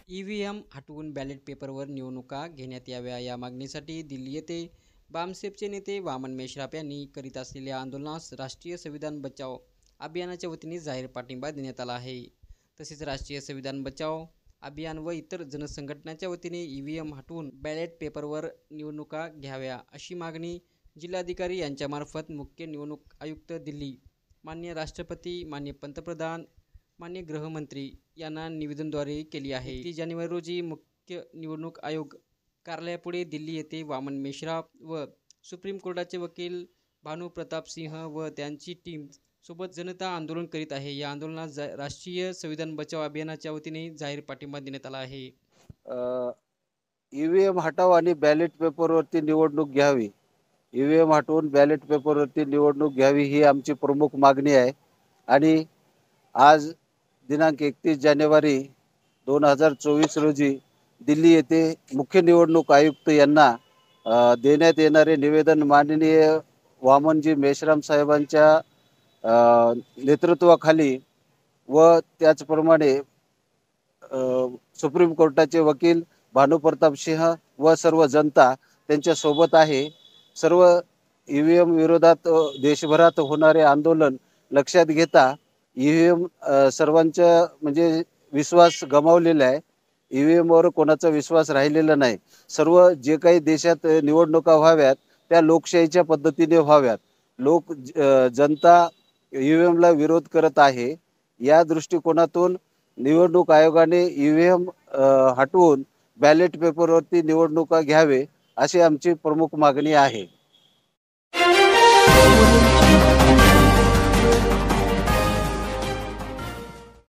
EVM हटवून ballot पेपरवर निवडणुका घेण्यात याव्या या मागणीसाठी दिल्ली येथे बामसेफचे नेते वामन मेश्राम यांनी करीत असलेल्या आंदोलनास राष्ट्रीय संविधान बचाव अभियानाच्या वतीने जाहीर पाठिंबा देण्यात आला आहे। तसेच राष्ट्रीय संविधान बचाव अभियान व इतर जनसंघटनांच्या वतीने ईव्हीएम हटवून बॅलेट पेपरवर निवडणुका घ्याव्या अशी मागणी जिल्हाधिकारी यांच्यामार्फत मुख्य निवडणूक आयुक्त दिल्ली, माननीय राष्ट्रपती, माननीय पंतप्रधान, माननीय गृहमंत्री यांना निवेदनाद्वारे केली आहे। 30 जानेवारी रोजी मुख्य निवडणूक आयोग कार्यालयापुढे दिल्ली येथे वामन मेश्राम व सुप्रीम कोर्टाचे वकील भानु प्रताप सिंह व त्यांची टीम सोबत जनता आंदोलन करीत आहे। या आंदोलनास राष्ट्रीय संविधान बचाव अभियानाच्या वतीने जाहीर पाठिंबा देण्यात आला आहे। ईव्हीएम हटाव आणि बॅलेट पेपरवरती निवडणूक घ्यावी, ईव्हीएम हटवून बॅलेट पेपरवरती निवडणूक घ्यावी ही आमची प्रमुख मागणी आहे। आणि आज दिनांक 31 जानेवारी 2024 रोजी दिल्ली येथे मुख्य निवडणूक आयुक्त यांना देण्यात येणारे निवेदन माननीय वामनजी मेश्राम साहेबांच्या नेतृत्वाखाली व त्याचप्रमाणे सुप्रीम कोर्टाचे वकील भानु प्रताप सिंह व सर्व जनता त्यांच्या सोबत आहे। सर्व ईव्हीएम विरोधात देशभरात होणारे आंदोलन लक्षात घेता ईव्हीएम सर्वांचा म्हणजे विश्वास गमावलेला आहे। ईव्हीएमवर कोणाचा विश्वास राहिलेला नाही। सर्व जे काही देशात निवडणुका व्हाव्यात त्या लोकशाहीच्या पद्धतीने व्हाव्यात। जनता ईव्हीएमला विरोध करत आहे। या दृष्टिकोनातून निवडणूक आयोगाने ईव्हीएम हटवून बॅलेट पेपरवरती निवडणुका घ्यावे अशी आमची प्रमुख मागणी आहे।